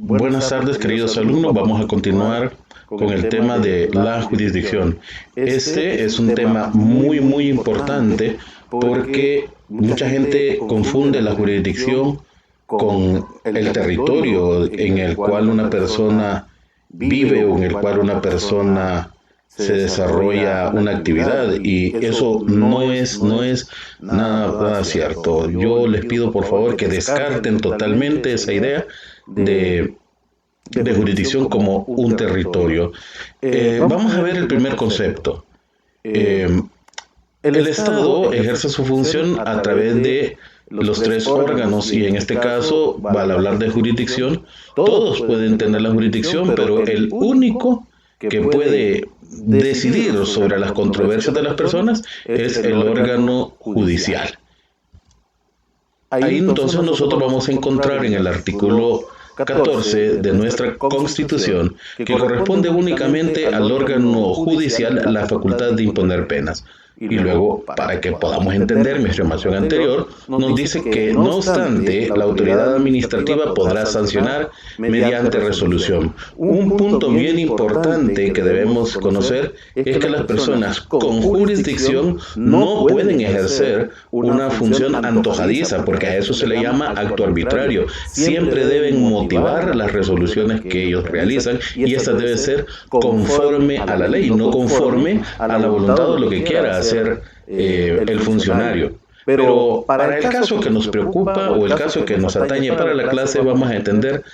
Buenas tardes, queridos alumnos. Vamos a continuar con el tema de la jurisdicción. Este es un tema muy importante porque mucha gente confunde la jurisdicción con el territorio en el cual una persona vive o en el cual una persona se desarrolla una actividad, y eso no es nada cierto. Yo les pido por favor que descarten totalmente esa idea de jurisdicción como un territorio. Vamos a ver el primer concepto. El Estado ejerce su función a través de los tres órganos, y en este caso, al hablar de jurisdicción, todos pueden tener la jurisdicción, pero el único que puede decidir sobre las controversias de las personas es el órgano judicial. Ahí entonces nosotros vamos a encontrar en el artículo 14 de nuestra Constitución que corresponde únicamente al órgano judicial la facultad de imponer penas. Y luego, para que podamos entender mi afirmación anterior, nos dice que, no obstante, la autoridad administrativa podrá sancionar mediante resolución. Un punto bien importante que debemos conocer es que las personas con jurisdicción no pueden ejercer una función antojadiza, porque a eso se le llama acto arbitrario. Siempre deben motivar las resoluciones que ellos realizan, y esta debe ser conforme a la ley, no conforme a la voluntad o lo que quiera hacer el funcionario. Pero para el caso que nos preocupa o el caso que nos atañe para la clase, vamos a entender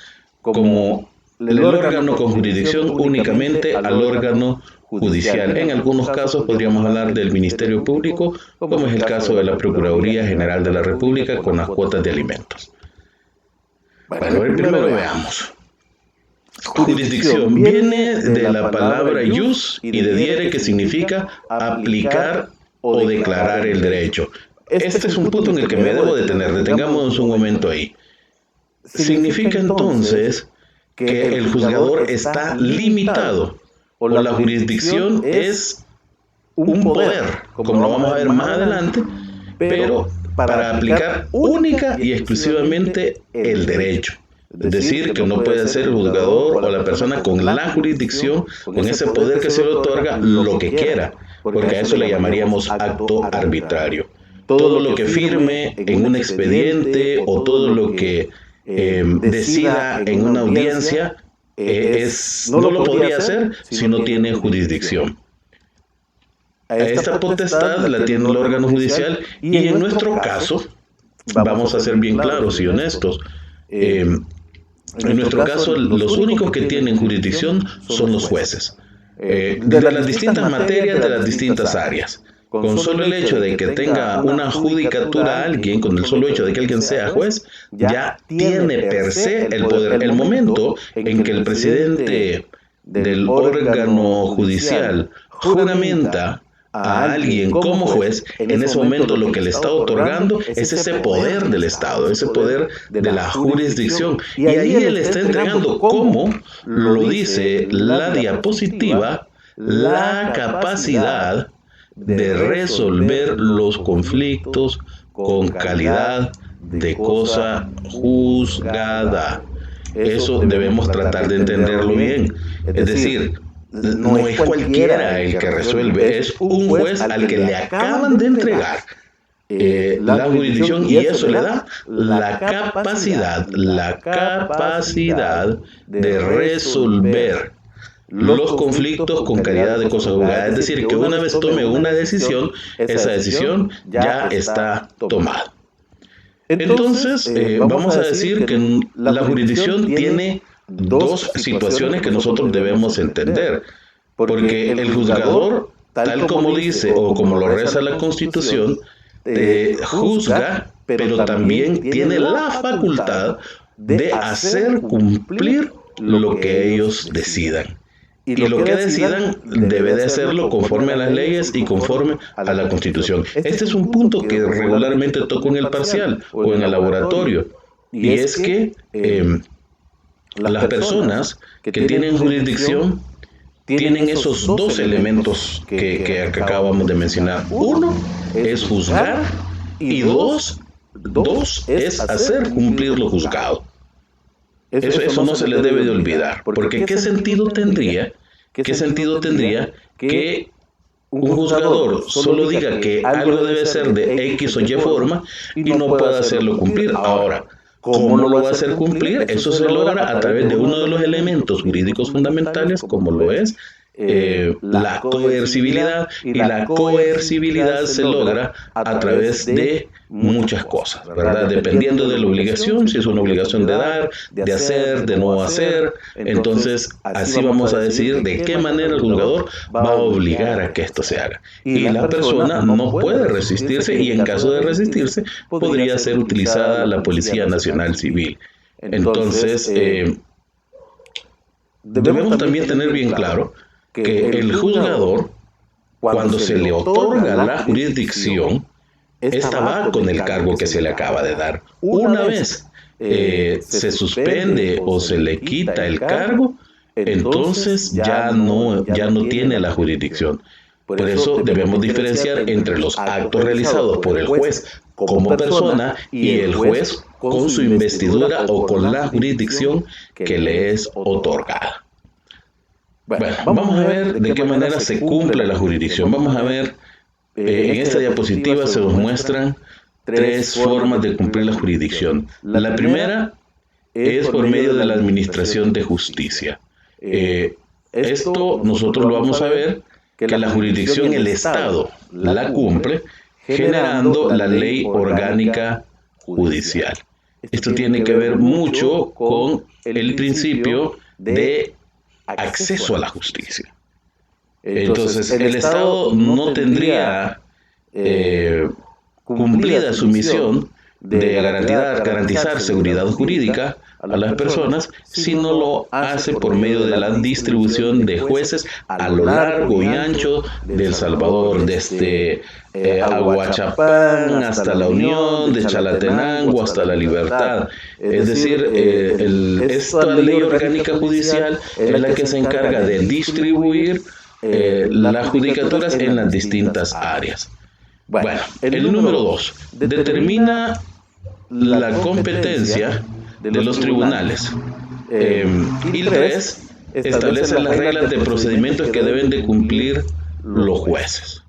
como el órgano con jurisdicción únicamente al órgano judicial. En algunos casos podríamos hablar del Ministerio Público, como es el caso de la Procuraduría General de la República con las cuotas de alimentos. Bueno, primero veamos. Jurisdicción viene de la palabra jus y de diere, que significa aplicar o declarar el derecho. Este es un punto en el que me debo detener. Detengamos un momento ahí. Significa entonces que el juzgador está limitado, o la jurisdicción es un poder, como lo vamos a ver más adelante, pero para aplicar única y exclusivamente el derecho. Es decir, que no puede hacer el juzgador o la persona con la jurisdicción, con ese poder que se le otorga, lo que quiera, porque a eso le llamaríamos acto arbitrario. Todo lo que firme en un expediente o todo lo que decida en una audiencia no lo podría hacer si no tiene jurisdicción. Esta potestad la tiene el órgano judicial, y en nuestro caso, vamos a ser bien claros y honestos, en nuestro caso, los únicos que tienen jurisdicción son los jueces, de las distintas materias, de las distintas áreas. Con solo el hecho de que tenga una judicatura a alguien, con el solo hecho de que alguien sea juez, ya tiene per se el poder. El momento en que el presidente del órgano judicial juramenta a alguien como juez, en ese momento lo que le está otorgando es ese poder del Estado, ese poder de la jurisdicción. Y ahí él está entregando, como lo dice la diapositiva, la capacidad de resolver los conflictos con calidad de cosa juzgada. Eso debemos tratar de entenderlo bien. Es decir, no es cualquiera el que resuelve, es un juez al que le acaban de entregar la jurisdicción, y eso le da la capacidad de resolver los conflictos con calidad de cosa juzgada. Es decir, que una vez tome una decisión, esa decisión ya está tomada. Entonces, vamos a decir que la jurisdicción tiene dos situaciones que nosotros debemos entender, porque el juzgador, tal como dice o como lo reza la Constitución, juzga, pero también tiene la facultad de hacer cumplir lo que ellos decidan. Y lo que decidan debe de hacerlo conforme a las leyes y conforme a la Constitución. Este es un punto que regularmente toco en el parcial o en el laboratorio, y es que las personas que tienen jurisdicción tienen esos dos elementos que acabamos de mencionar. Uno es juzgar, y dos es hacer cumplir lo juzgado. Eso no se les debe de olvidar, porque ¿qué sentido tendría que un juzgador solo diga que algo debe ser de X o Y forma y no pueda hacerlo cumplir? Ahora, ¿cómo lo va a hacer cumplir? Eso se logra a través de uno de los elementos jurídicos fundamentales, como lo es la coercibilidad, y la coercibilidad se logra a través de muchas cosas, ¿verdad? Dependiendo de la obligación, si es una obligación de dar, de hacer, de no hacer, entonces así vamos a decir de qué manera el juzgador va a obligar a que esto se haga. Y la persona no puede resistirse, y en caso de resistirse podría ser utilizada la Policía Nacional Civil. Entonces, debemos también tener bien claro que el juzgador, cuando se le otorga la jurisdicción, esta va con el cargo que se le acaba de dar. Una vez se suspende o se le quita el cargo, entonces ya no tiene la jurisdicción. Por eso debemos diferenciar entre los actos realizados por el juez como persona y el juez con su investidura o con la jurisdicción que le es otorgada. Bueno, vamos a ver de qué manera se cumple la jurisdicción. Vamos a ver, en esta diapositiva se nos muestran 3 formas de cumplir la jurisdicción. La primera es por medio de la administración de justicia. Esto nosotros lo vamos a ver, que la jurisdicción el Estado la cumple generando la ley orgánica judicial. Esto tiene que ver mucho con el principio de acceso a la justicia. Entonces, el Estado no tendría cumplida su misión de garantizar seguridad jurídica a las personas si no lo hace por medio de la distribución de jueces a lo largo y ancho de El Salvador, desde Aguachapán hasta La Unión, de Chalatenango hasta La Libertad. Es decir, esta ley orgánica judicial es la que se encarga de distribuir las judicaturas en las distintas áreas. Bueno, el número 2 determina la competencia de los tribunales. Y el 3 establece las reglas de procedimientos que deben de cumplir los jueces.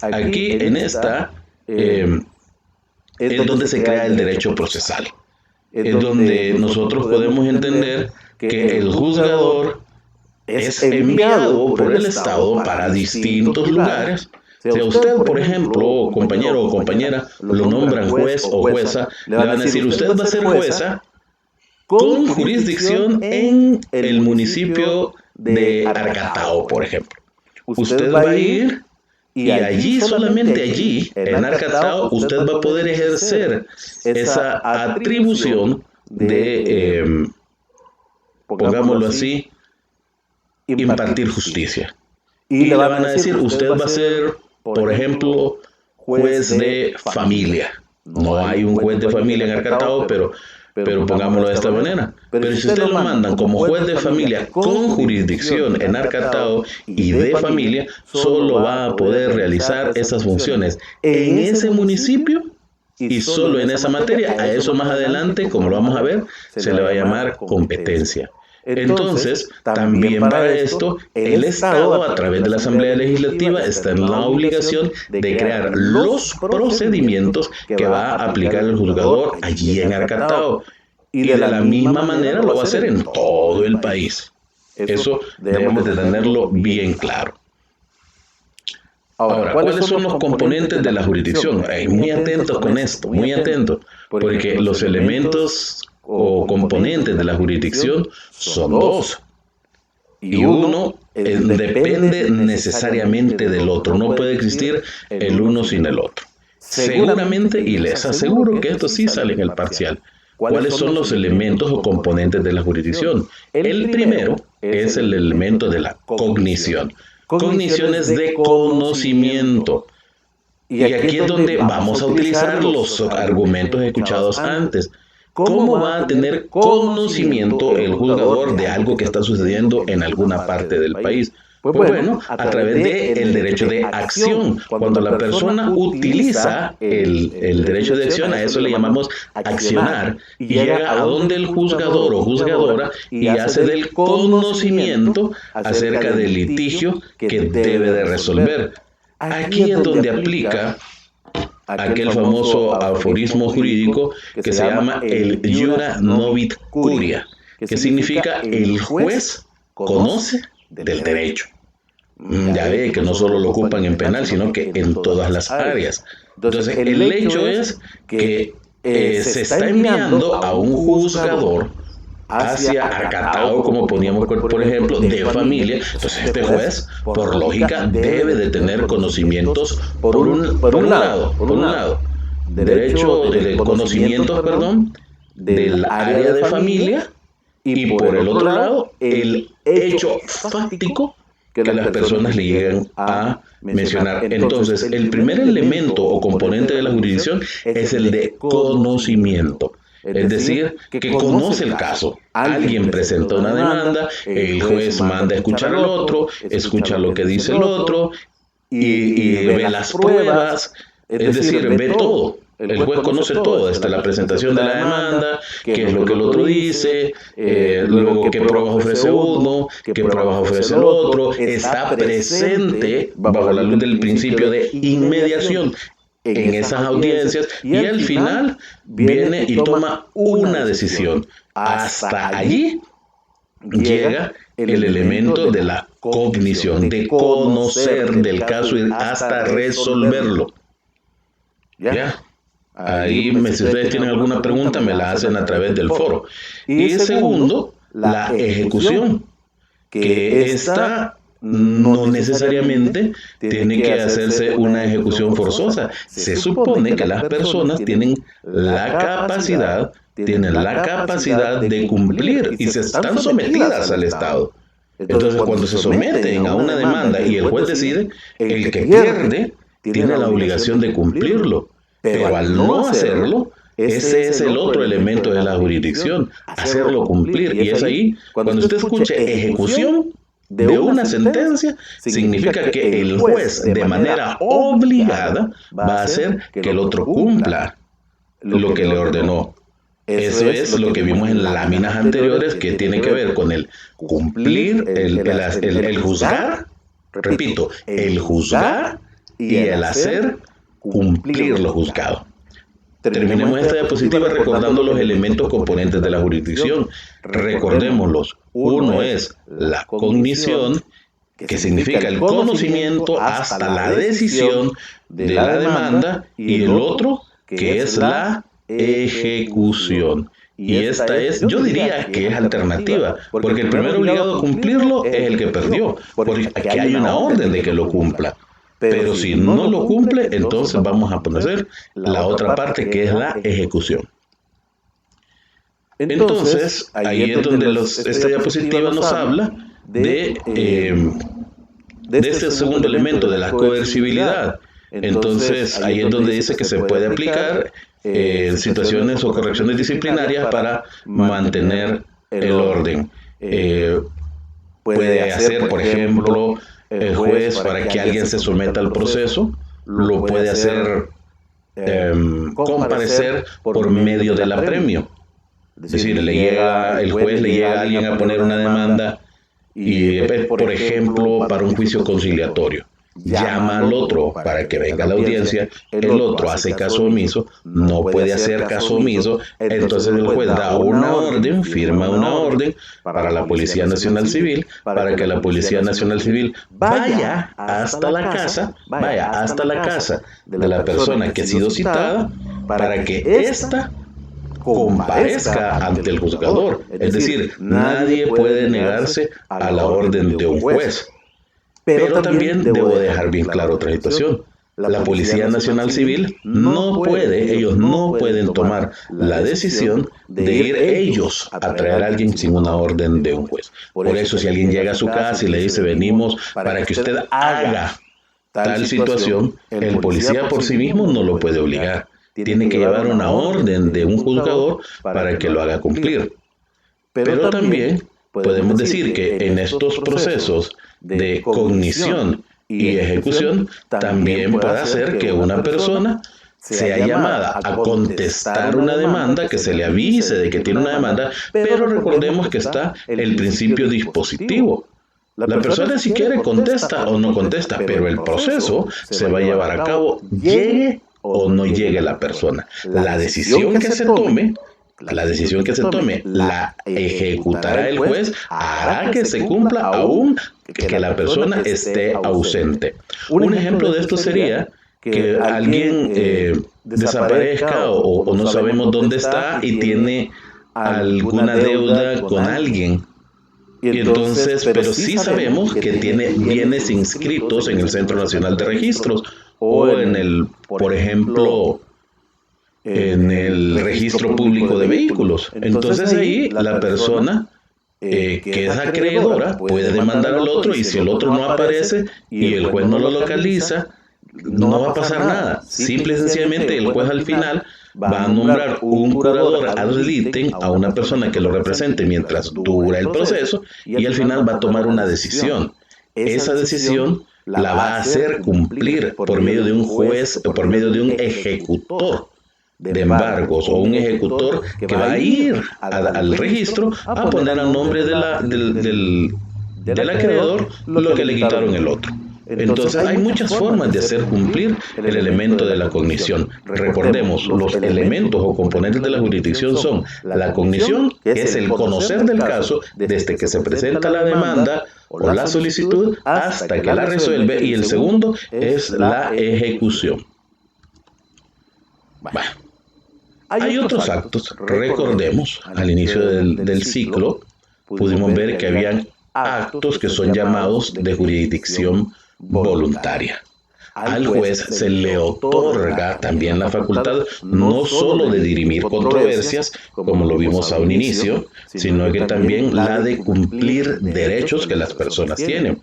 Aquí en esta es donde se crea el derecho procesal. Es donde nosotros podemos entender que el juzgador es enviado por el Estado para distintos lugares. Si a usted, por ejemplo, compañero o compañera, lo nombran juez o jueza, le van a decir, usted va a ser jueza con jurisdicción en el municipio de Arcatao, por ejemplo. Usted va a ir y allí, solamente allí, en Arcatao, usted va a poder ejercer esa atribución de, pongámoslo así, impartir justicia. Y le van a decir, usted va a ser, por ejemplo, juez de familia. No hay un juez de familia en Arcatao, pero pongámoslo de esta manera. Pero si usted lo mandan como juez de familia con jurisdicción en Arcatao y de familia, solo va a poder realizar esas funciones en ese municipio y solo en esa materia. A eso más adelante, como lo vamos a ver, se le va a llamar competencia. Entonces, también para esto, el Estado, a través de la Asamblea Legislativa, está en la obligación de crear los procedimientos que va a aplicar el juzgador allí en Arcatao. Y de la misma manera lo va a hacer en todo el país. Eso debemos de tenerlo bien claro. Ahora, ¿cuáles son los componentes de la jurisdicción? Muy atentos con esto, muy atentos, porque los elementos o componentes de la jurisdicción son 2. Y uno depende necesariamente del otro. No puede existir el uno sin el otro. Seguramente, y les aseguro que esto sí sale en el parcial. ¿Cuáles son los elementos o componentes de la jurisdicción? El primero es el elemento de la cognición. Cognición es de conocimiento. Y aquí es donde vamos a utilizar los argumentos escuchados antes. ¿Cómo va a tener conocimiento el juzgador de algo que está sucediendo en alguna parte del país? Pues bueno, a través del derecho de acción. Cuando la persona utiliza el derecho de acción, a eso le llamamos accionar, y llega a donde el juzgador o juzgadora y hace del conocimiento acerca del litigio que debe de resolver. Aquí es donde aplica aquel famoso aforismo jurídico que se llama el iura novit curia, que significa el juez conoce del derecho. Ya ve que no solo lo ocupan en penal, sino que en todas las áreas. Entonces, el hecho es que se está enviando a un juzgador hacia acatado, como poníamos por ejemplo, de familia. Entonces, este juez, por lógica, debe de tener conocimientos por un lado, derecho de conocimientos, perdón, del área de familia, y por el otro lado, el hecho fáctico que las personas le llegan a mencionar. Entonces, el primer elemento o componente de la jurisdicción es el de conocimiento. Es decir, que conoce el caso. Alguien presenta una demanda, el juez manda a escuchar al otro, escucha lo que dice el otro y ve las pruebas, es decir, ve todo. El juez conoce todo, desde la presentación de la demanda, qué es lo que el otro dice, luego qué pruebas ofrece uno, qué pruebas ofrece el otro, está presente bajo la luz del principio de inmediación en esas audiencias y al final viene y toma una decisión. Hasta allí llega el elemento de la cognición, de conocer del caso y hasta resolverlo. ¿Ya? Ahí, si ustedes tienen alguna pregunta, me la hacen a través del foro. Y segundo, la ejecución, que esta no necesariamente tiene que hacerse una ejecución forzosa. Se supone que las personas tienen la capacidad de cumplir y se están sometidas al Estado. Entonces, cuando se someten a una demanda y el juez decide, el que pierde tiene la obligación de cumplirlo. Pero al no hacerlo, ese es el otro elemento de la jurisdicción, hacerlo cumplir. Y es ahí, cuando usted escuche ejecución de una sentencia, significa que el juez de manera obligada va a hacer que el otro cumpla lo que le ordenó. Eso es lo que vimos en láminas anteriores, que tiene que ver con el cumplir, el juzgar, repito, el juzgar y el hacer cumplir lo juzgado. Terminemos esta diapositiva recordando los elementos componentes de la jurisdicción. Recordémoslos. Uno es la cognición, que significa el conocimiento hasta la decisión de la demanda, y el otro, que es la ejecución. Y esta es, yo diría que es alternativa, porque el primero obligado a cumplirlo es el que perdió, porque aquí hay una orden de que lo cumpla. Pero si no lo cumple, entonces vamos a poner la otra parte, que es la ejecución. Entonces, ahí es donde esta diapositiva nos habla de este segundo elemento, de la coercibilidad. Entonces, ahí es donde dice que se puede aplicar situaciones o correcciones disciplinarias para mantener el orden. Puede hacer, por ejemplo, el juez para que alguien se someta al proceso, lo puede hacer comparecer por medio del apremio. Es decir, el juez le llega a alguien a poner una demanda y, por ejemplo, para un juicio conciliatorio. Llama al otro para que venga a la audiencia, el otro hace caso omiso, no puede hacer caso omiso, entonces el juez da una orden, firma una orden para la Policía Nacional Civil, para que la Policía Nacional Civil vaya hasta la casa de la persona que ha sido citada, para que ésta comparezca ante el juzgador. Es decir, nadie puede negarse a la orden de un juez. Pero también debo dejar bien claro otra situación. La Policía Nacional Civil ellos no pueden tomar la decisión de ir ellos a traer a alguien sin una orden de un juez. Por eso, si alguien llega a su casa y le dice, venimos para que usted haga tal situación, el policía por sí mismo no lo puede obligar. Tiene que llevar una orden de un juzgador para que lo haga cumplir. Pero también podemos decir que en estos procesos de cognición y ejecución también puede hacer que una persona sea llamada a contestar una demanda, que se le avise de que tiene una demanda, pero recordemos que está el principio dispositivo. La persona si quiere contesta o no contesta, pero el proceso se va a llevar a cabo, llegue o no llegue la persona. La decisión que se tome, la ejecutará el juez, hará que se cumpla aún que la persona esté ausente. Un ejemplo de esto sería que alguien desaparezca o no sabemos dónde está y tiene alguna deuda con alguien. Y entonces, pero sí sabemos que tiene bienes inscritos en el Centro Nacional de Registros o en el, por ejemplo, en el Registro Público de Vehículos. Entonces ahí la persona que es acreedora puede demandar al otro, y si el otro no aparece y el juez no lo localiza, no va a pasar nada. Simple y sencillamente el juez al final va a nombrar un curador ad litem a una persona que lo represente mientras dura el proceso, y al final va a tomar una decisión. Esa decisión la va a hacer cumplir por medio de un juez o por medio de un ejecutor de embargos o un ejecutor que va a ir al registro a poner a nombre del acreedor lo que le quitaron el otro. Entonces hay muchas formas de hacer cumplir el elemento de la cognición. Recordemos, los elementos o componentes de la jurisdicción son la cognición, que es el conocer del caso desde que se presenta la demanda o la solicitud hasta que la resuelve, y el segundo es la ejecución. Bueno, hay otros actos. Recordemos, al inicio del ciclo pudimos ver que habían actos que son llamados de jurisdicción voluntaria. Al juez se le otorga también la facultad no solo de dirimir controversias, como lo vimos a un inicio, sino que también la de cumplir derechos que las personas tienen.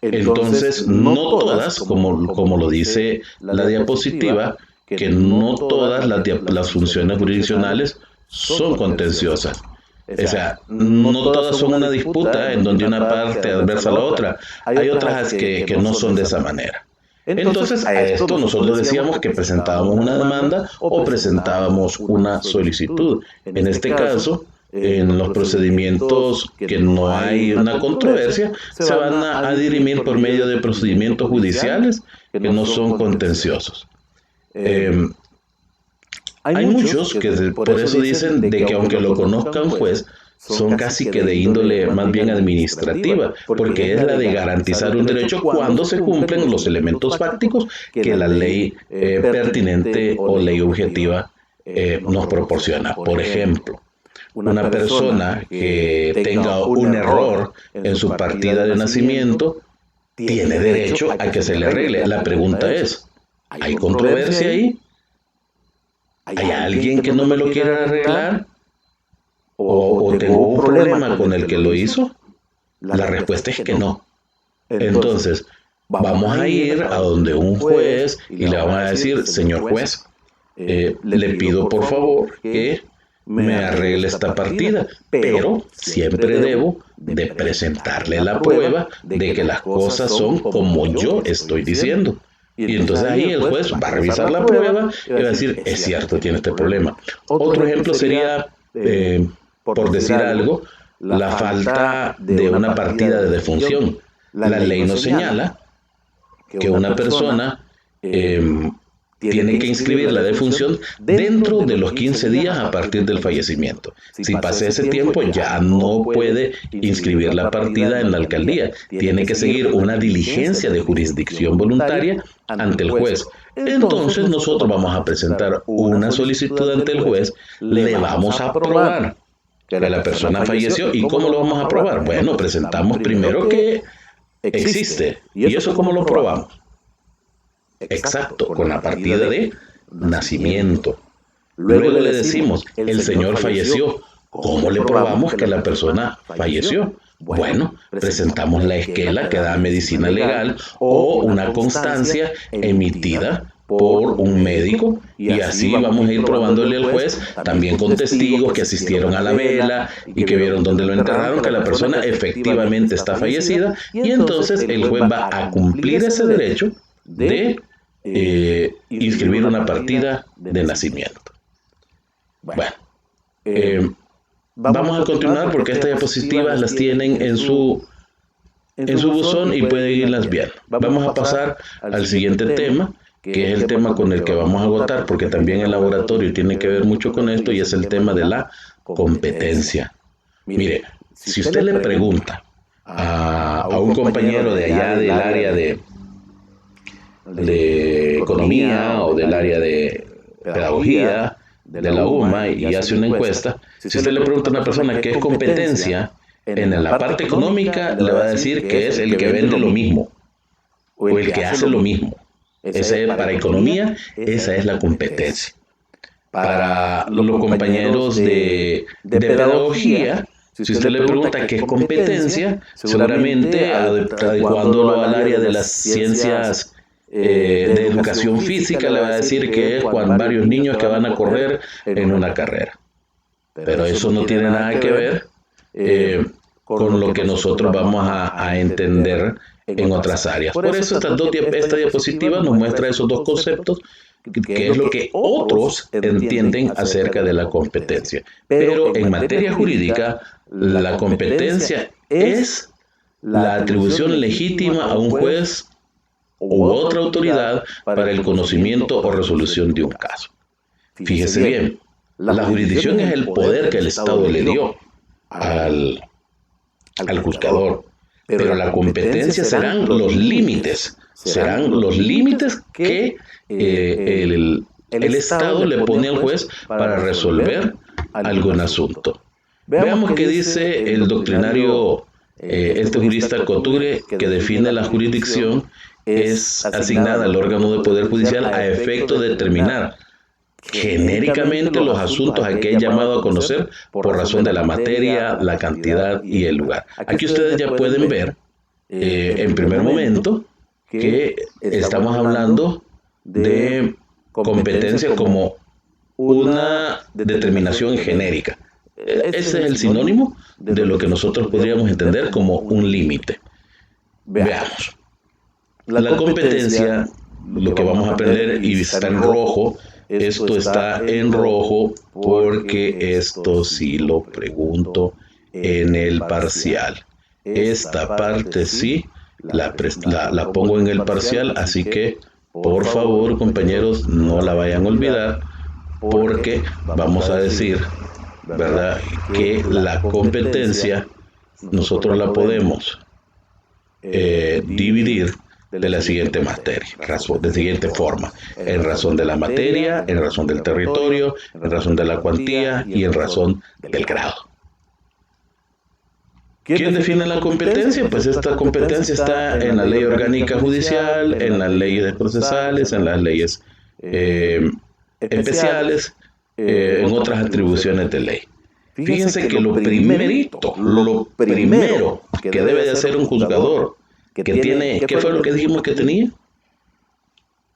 Entonces, no todas, como lo dice la diapositiva, que no todas las funciones jurisdiccionales son contenciosas. O sea, no todas son una disputa en donde una parte adversa a la otra. Hay otras que no son de esa manera. Entonces, a esto nosotros decíamos que presentábamos una demanda o presentábamos una solicitud. En este caso, en los procedimientos que no hay una controversia, se van a dirimir por medio de procedimientos judiciales que no son contenciosos. Hay muchos que por eso dicen de que aunque lo conozca un juez, son casi que de índole más bien administrativa, porque es la de garantizar un derecho cuando se cumplen los elementos fácticos que la ley pertinente o ley objetiva nos proporciona. Por ejemplo, una persona que tenga un error en su partida de nacimiento tiene derecho a que se le arregle. La pregunta es, ¿hay controversia ahí? ¿Hay alguien que no me lo quiera arreglar? ¿O tengo un problema con el que lo hizo? La respuesta es que no. Entonces, vamos a ir a donde un juez y le vamos a decir, señor juez, le pido por favor que me arregle esta partida, pero siempre debo de presentarle la prueba de que las cosas son como yo estoy diciendo. Y entonces ahí el juez va a revisar la prueba y va a decir, es cierto, tiene este problema. Otro ejemplo sería, por decir algo, la falta de una partida de defunción. La ley nos señala que una persona tiene que inscribir la defunción dentro de los 15 días a partir del fallecimiento. Si pasa ese tiempo, ya no puede inscribir la partida en la alcaldía. Tiene que seguir una diligencia de jurisdicción voluntaria ante el juez. Entonces nosotros vamos a presentar una solicitud ante el juez, le vamos a aprobar que la persona falleció. ¿Y cómo lo vamos a aprobar? Bueno, presentamos primero que existe. ¿Y eso cómo lo probamos? Exacto, con la partida de nacimiento. Luego le decimos, el señor falleció. ¿Cómo le probamos que la persona falleció? Bueno, presentamos la esquela que da medicina legal o una constancia emitida por un médico, y así vamos a ir probándole al juez, también con testigos que asistieron a la vela y que vieron dónde lo enterraron, que la persona efectivamente está fallecida, y entonces el juez va a cumplir ese derecho de inscribir una partida de nacimiento. Bueno, vamos a continuar porque estas diapositivas las tienen en su buzón y pueden irlas viendo. Vamos a pasar al siguiente tema, que es el tema con el que vamos a agotar, porque también el laboratorio tiene que ver mucho con esto, y es el tema de la competencia. Mire, si usted le pregunta a un compañero de allá del área de economía o del área de pedagogía de la UMA y hace una encuesta, si usted le pregunta a una persona qué es competencia, en la parte económica le va a decir que es el que vende lo mismo o el que hace lo mismo. Para economía, esa es la competencia. Para los compañeros de pedagogía, si usted le pregunta qué es competencia, seguramente adecuándolo al área de las ciencias de educación física, le va a decir que es varios niños que van a correr en una carrera. Pero eso no tiene nada que ver con lo que nosotros vamos a entender en otras áreas. Por eso esta diapositiva nos muestra esos dos conceptos, que es lo que otros entienden acerca de la competencia. Pero en materia jurídica, la competencia es la atribución legítima a un juez u otra autoridad para el conocimiento o resolución de un caso. Fíjese bien, la jurisdicción es el poder que el Estado le dio al juzgador, pero la competencia serán los límites que el Estado le pone al juez para resolver algún asunto. Veamos qué dice el doctrinario, este jurista Couture, que define la jurisdicción es asignada al órgano de poder judicial a efecto de determinar genéricamente los asuntos a que es llamado a conocer por razón de la materia, la cantidad y el lugar. Aquí ustedes ya pueden ver en primer momento que estamos hablando de competencia como una determinación genérica. Ese es el sinónimo de lo que nosotros podríamos entender como un límite. Veamos. La competencia, lo que vamos a aprender, y está en rojo, esto está en rojo porque esto sí lo pregunto en el parcial. Esta parte sí la pongo en el parcial, así que por favor, compañeros, no la vayan a olvidar, porque vamos a decir, ¿verdad?, que la competencia nosotros la podemos dividir de la siguiente materia, de siguiente forma: en razón de la materia, en razón del territorio, en razón de la cuantía y en razón del grado. ¿Quién define la competencia? Pues esta competencia está en la ley orgánica judicial, en las leyes procesales, en las leyes especiales, en otras atribuciones de ley. Fíjense que lo primero que debe de hacer un juzgador, ¿qué fue lo que dijimos que tenía?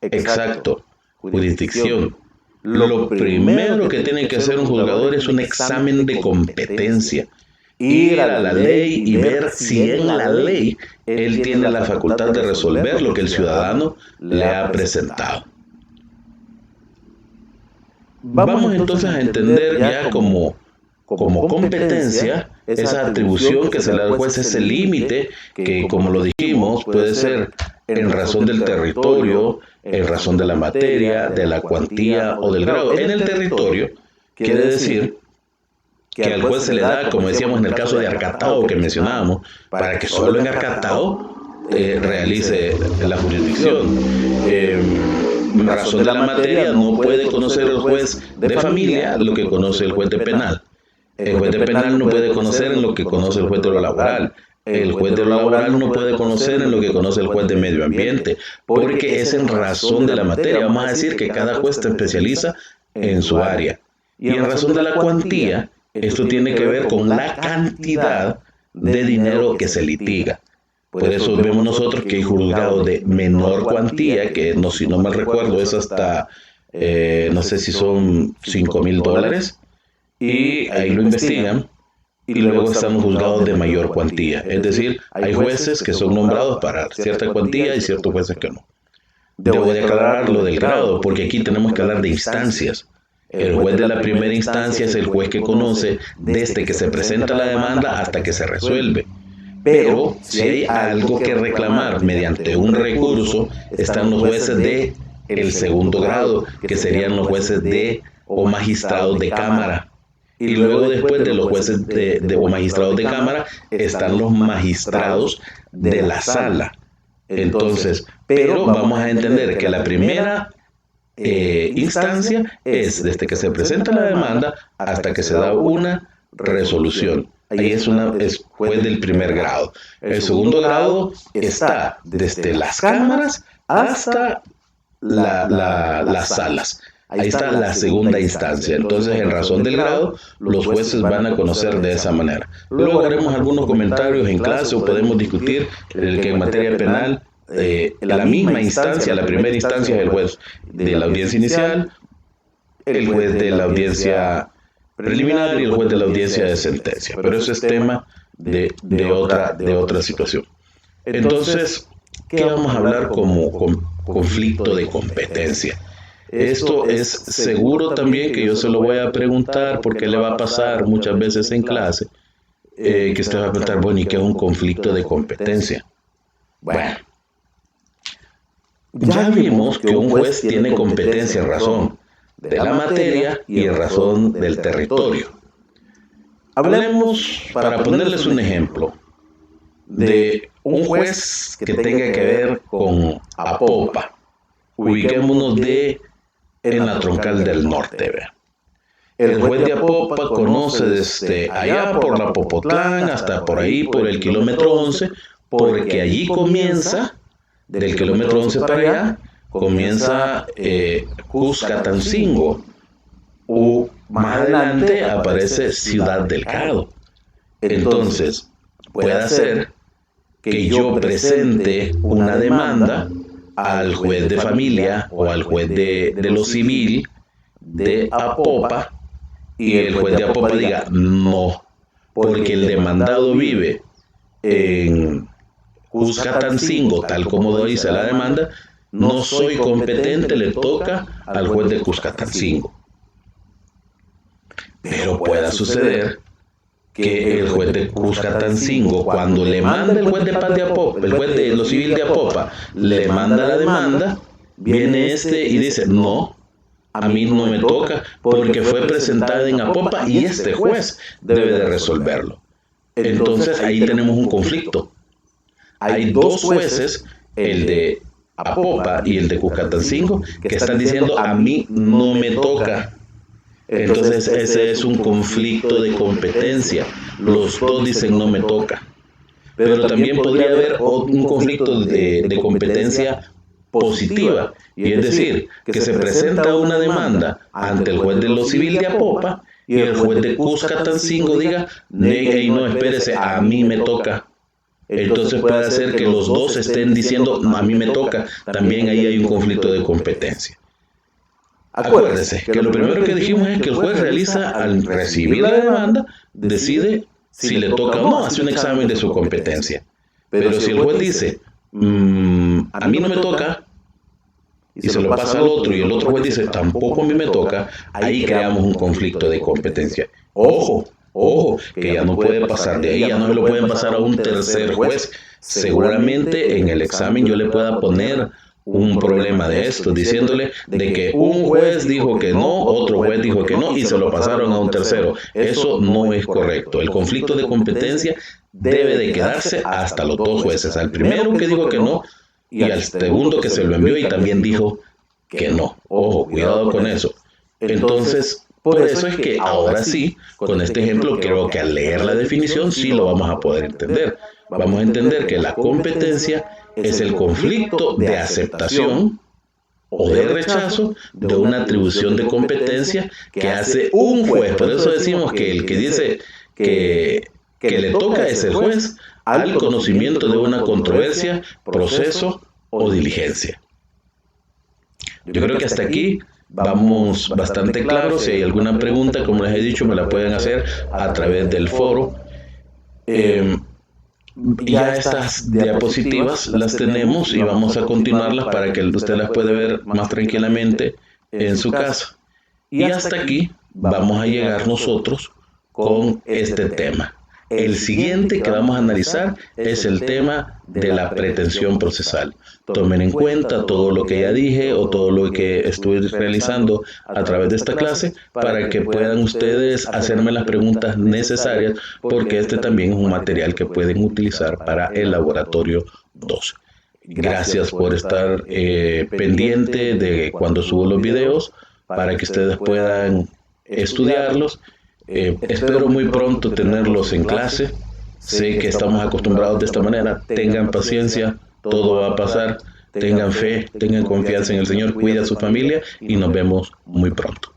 Exacto, jurisdicción. Lo primero que tiene que hacer un juzgador es un examen de competencia. Ir a la ley y ver si en la ley él tiene la facultad de resolver lo que el ciudadano le ha presentado. Vamos entonces a entender ya como competencia esa atribución que se le da al juez, ese límite que, como lo dijimos, puede ser en razón del territorio, en razón de la materia, de la cuantía o del grado. En el territorio quiere decir que al juez se le da, como decíamos en el caso de Arcatao que mencionábamos, para que solo en Arcatao realice la jurisdicción. En razón de la materia, no puede conocer el juez de familia lo que conoce el juez de penal. El juez de penal no puede conocer en lo que conoce el juez de lo laboral. El juez de lo laboral no puede conocer en lo que conoce el juez de medio ambiente, porque es en razón de la materia. Vamos a decir que cada juez se especializa en su área. Y en razón de la cuantía, esto tiene que ver con la cantidad de dinero que se litiga. Por eso vemos nosotros que hay juzgados de menor cuantía, que no, si no mal recuerdo es hasta, no sé si son $5,000, y ahí lo investigan, y luego están los juzgados de mayor cuantía. Es decir, hay jueces que son nombrados para cierta cuantía y ciertos jueces que no. Debo de aclarar lo del grado, porque aquí tenemos que hablar de instancias. El juez de la primera instancia es el juez que conoce desde que se presenta la demanda hasta que se resuelve. Pero si hay algo que reclamar mediante un recurso, están los jueces de el segundo grado, que serían los jueces de o magistrados de cámara. Y luego después de los jueces o magistrados de cámara están los magistrados de la sala. Entonces, pero vamos a entender que la primera instancia es desde que se presenta la demanda hasta que se da una resolución. Ahí es juez del primer grado. El segundo grado está desde las cámaras hasta las salas. Ahí está la segunda instancia. Entonces, en razón del grado, los jueces van a conocer de esa manera. Luego haremos algunos comentarios en clase o podemos discutir el que en materia penal, la misma instancia, la primera instancia es el juez de la audiencia inicial, el juez de la audiencia preliminar y el juez de la audiencia de sentencia. Pero eso es tema de otra situación. Entonces, ¿qué vamos a hablar como conflicto de competencia? Esto es seguro también que yo se lo voy a preguntar porque le va a pasar muchas veces en clase que usted va a preguntar, bueno, ¿y qué es un conflicto de competencia? Bueno, ya vimos que un juez tiene competencia en razón de la materia y en razón del territorio. Hablemos, para ponerles un ejemplo, de un juez que tenga que ver con Apopa. Ubiquémonos en la Troncal del Norte. ¿Ve? El juez de Apopa conoce desde allá por la Popotlán hasta por ahí, por el kilómetro 11, porque allí comienza, del kilómetro 11 para allá, comienza Cuscatancingo. Más adelante aparece Ciudad del Cado. Entonces, puede ser que yo presente una demanda al juez de familia o al juez de lo civil de Apopa y el juez de Apopa diga no, porque el demandado vive en Cuscatancingo, tal como dice la demanda, no soy competente, le toca al juez de Cuscatancingo. Pero pueda suceder que el juez de Cuscatancingo, cuando le manda el juez de paz de Apopa, el juez de lo civil de Apopa, le manda la demanda, viene y dice, no, a mí no me toca, porque fue presentada en Apopa y este juez debe de resolverlo. Entonces ahí tenemos un conflicto. Hay dos jueces, el de Apopa y el de Cuscatancingo, que están diciendo, a mí no me toca. Entonces ese es un conflicto de competencia. Los dos dicen no me toca. Pero también podría haber un conflicto de competencia positiva. Y es decir, que se presenta una demanda ante el juez de lo civil de Apopa y el juez de Cuscatancingo diga, hey, no, espérese, a mí me toca. Entonces puede ser que los dos estén diciendo, a mí me toca. También ahí hay un conflicto de competencia. Acuérdese que lo primero que dijimos es que el juez realiza, al recibir la demanda, decide si le toca o no, hace un examen de su competencia. Pero si el juez dice, a mí no me toca, y se lo pasa al otro, y el otro juez dice, tampoco a mí me toca, ahí creamos un conflicto de competencia. Ojo, que ya no puede pasar de ahí, ya no se lo pueden pasar a un tercer juez. Seguramente en el examen yo le pueda poner un problema de esto, diciéndole de que un juez dijo que no, otro juez dijo que no y se lo pasaron a un tercero. Eso no es correcto. El conflicto de competencia debe de quedarse hasta los dos jueces, al primero que dijo que no y al segundo que se lo envió y también dijo que no. Ojo, cuidado con eso. Entonces, por eso es que ahora sí, con este ejemplo, creo que al leer la definición sí lo vamos a poder entender. Vamos a entender que la competencia es el conflicto de aceptación o de rechazo de una atribución de competencia que hace un juez. Por eso decimos que el que dice que le toca es el juez, al conocimiento de una controversia, proceso o diligencia. Yo creo que hasta aquí vamos bastante claros. Si hay alguna pregunta, como les he dicho, me la pueden hacer a través del foro. Ya estas diapositivas las tenemos y vamos a continuarlas para que usted las pueda ver más tranquilamente en su casa. Y hasta aquí vamos a llegar nosotros con este tema. El siguiente que vamos a analizar es el tema de la pretensión procesal. Tomen en cuenta todo lo que ya dije o todo lo que estuve realizando a través de esta clase para que puedan ustedes hacerme las preguntas necesarias, porque este también es un material que pueden utilizar para el laboratorio 2. Gracias por estar pendiente de cuando subo los videos para que ustedes puedan estudiarlos. Espero muy pronto tenerlos en clase. Sé que estamos acostumbrados de esta manera. Tengan paciencia, todo va a pasar. Tengan fe, tengan confianza en el Señor, cuida a su familia y nos vemos muy pronto.